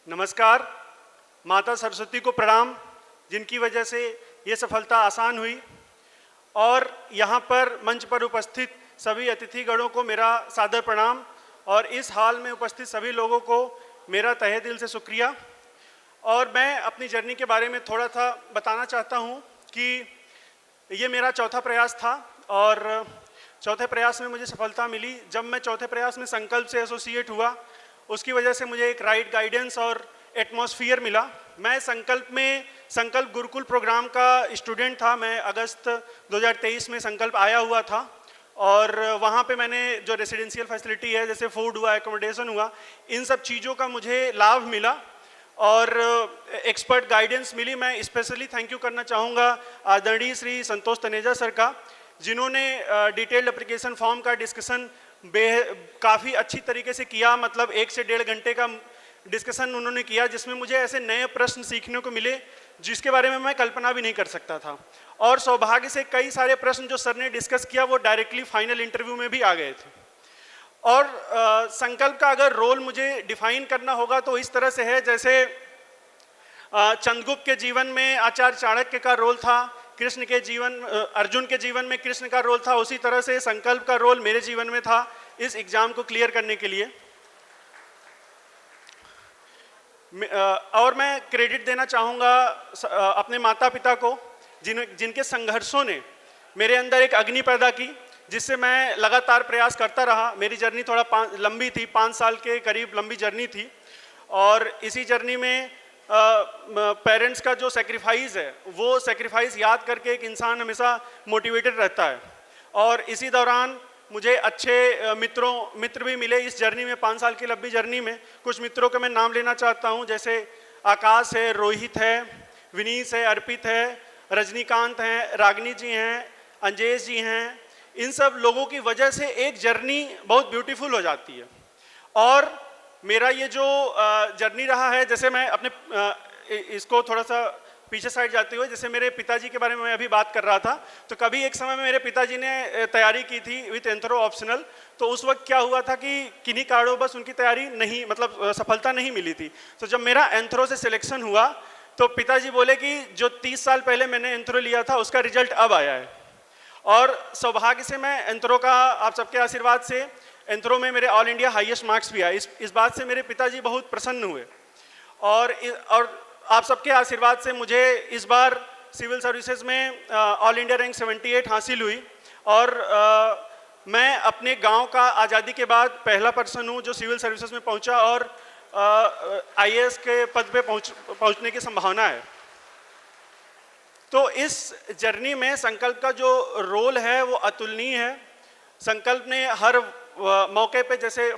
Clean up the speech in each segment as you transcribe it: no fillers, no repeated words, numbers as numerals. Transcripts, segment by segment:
नमस्कार। माता सरस्वती को प्रणाम, जिनकी वजह से ये सफलता आसान हुई। और यहाँ पर मंच पर उपस्थित सभी अतिथिगणों को मेरा सादर प्रणाम और इस हाल में उपस्थित सभी लोगों को मेरा तहे दिल से शुक्रिया। और मैं अपनी जर्नी के बारे में थोड़ा सा बताना चाहता हूँ कि ये मेरा चौथा प्रयास था और चौथे प्रयास में मुझे सफलता मिली। जब मैं चौथे प्रयास में संकल्प से एसोसिएट हुआ, उसकी वजह से मुझे एक राइट गाइडेंस और एटमॉस्फियर मिला। मैं संकल्प गुरुकुल प्रोग्राम का स्टूडेंट था। मैं अगस्त 2023 में संकल्प आया हुआ था और वहाँ पे मैंने जो रेसिडेंशियल फैसिलिटी है, जैसे फूड हुआ, एकोमोडेशन हुआ, इन सब चीज़ों का मुझे लाभ मिला और एक्सपर्ट गाइडेंस मिली। मैं स्पेशली थैंक यू करना चाहूँगा आदरणीय श्री संतोष तनेजा सर का, जिन्होंने डिटेल्ड एप्लीकेशन फॉर्म का डिस्कशन काफ़ी अच्छी तरीके से किया। मतलब 1 से 1.5 घंटे का डिस्कशन उन्होंने किया, जिसमें मुझे ऐसे नए प्रश्न सीखने को मिले जिसके बारे में मैं कल्पना भी नहीं कर सकता था। और सौभाग्य से कई सारे प्रश्न जो सर ने डिस्कस किया वो डायरेक्टली फाइनल इंटरव्यू में भी आ गए थे। और संकल्प का अगर रोल मुझे डिफाइन करना होगा तो इस तरह से है, जैसे चंद्रगुप्त के जीवन में आचार्य चाणक्य का रोल था, अर्जुन के जीवन में कृष्ण का रोल था, उसी तरह से संकल्प का रोल मेरे जीवन में था इस एग्जाम को क्लियर करने के लिए। और मैं क्रेडिट देना चाहूँगा अपने माता पिता को, जिनके संघर्षों ने मेरे अंदर एक अग्नि पैदा की, जिससे मैं लगातार प्रयास करता रहा। मेरी जर्नी थोड़ा लंबी थी, 5 साल के करीब लंबी जर्नी थी। और इसी जर्नी में पेरेंट्स का जो सेक्रीफाइस है, वो सेक्रीफाइस याद करके एक इंसान हमेशा मोटिवेटेड रहता है। और इसी दौरान मुझे अच्छे मित्र भी मिले इस जर्नी में, 5 साल की लंबी जर्नी में। कुछ मित्रों के मैं नाम लेना चाहता हूँ, जैसे आकाश है, रोहित है, विनीश है, अर्पित है, रजनीकांत हैं, रागिनी जी हैं, अंजेश जी हैं। इन सब लोगों की वजह से एक जर्नी बहुत ब्यूटीफुल हो जाती है। और मेरा ये जो जर्नी रहा है, जैसे मैं अपने इसको थोड़ा सा पीछे साइड जाते हुए, जैसे मेरे पिताजी के बारे में मैं अभी बात कर रहा था, तो कभी एक समय में मेरे पिताजी ने तैयारी की थी विथ एंथ्रो ऑप्शनल। तो उस वक्त क्या हुआ था कि किन्हीं कारणों बस उनकी तैयारी नहीं, मतलब सफलता नहीं मिली थी। तो जब मेरा एंथ्रो से सिलेक्शन हुआ तो पिताजी बोले कि जो 30 साल पहले मैंने एंथ्रो लिया था उसका रिजल्ट अब आया है। और सौभाग्य से मैं एंथ्रो का, आप सबके आशीर्वाद से एंथ्रो में मेरे ऑल इंडिया हाईएस्ट मार्क्स भी आए। इस बात से मेरे पिताजी बहुत प्रसन्न हुए। और आप सबके आशीर्वाद से मुझे इस बार सिविल सर्विसेज में ऑल इंडिया रैंक 78 हासिल हुई। और मैं अपने गांव का आज़ादी के बाद पहला पर्सन हूं जो सिविल सर्विसेज में पहुंचा और आईएएस के पद पे पहुंचने की संभावना है। तो इस जर्नी में संकल्प का जो रोल है वो अतुलनीय है। संकल्प ने हर मौके पे, जैसे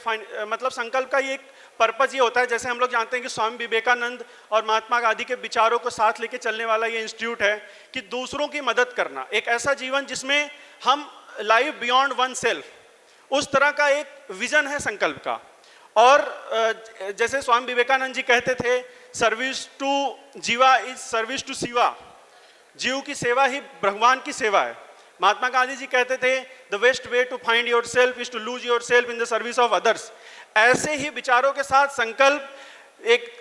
मतलब संकल्प का ये एक पर्पज़ ये होता है, जैसे हम लोग जानते हैं कि स्वामी विवेकानंद और महात्मा गांधी के विचारों को साथ लेके चलने वाला ये इंस्टीट्यूट है कि दूसरों की मदद करना, एक ऐसा जीवन जिसमें हम लाइव बियॉन्ड वन सेल्फ, उस तरह का एक विजन है संकल्प का। और जैसे स्वामी विवेकानंद जी कहते थे, सर्विस टू जीवा इज सर्विस टू शिवा, जीव की सेवा ही भगवान की सेवा है। महात्मा गांधी जी कहते थे, the best way to find yourself is to lose yourself in the service of others. ऐसे ही विचारों के साथ संकल्प एक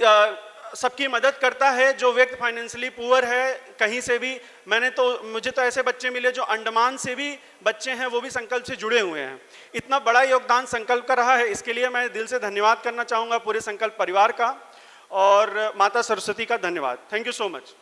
सबकी मदद करता है। जो व्यक्ति फाइनेंशियली पुअर है कहीं से भी, मुझे तो ऐसे बच्चे मिले जो अंडमान से भी बच्चे हैं, वो भी संकल्प से जुड़े हुए हैं। इतना बड़ा योगदान संकल्प का रहा है, इसके लिए मैं दिल से धन्यवाद करना चाहूँगा पूरे संकल्प परिवार का और माता सरस्वती का धन्यवाद। Thank you so much.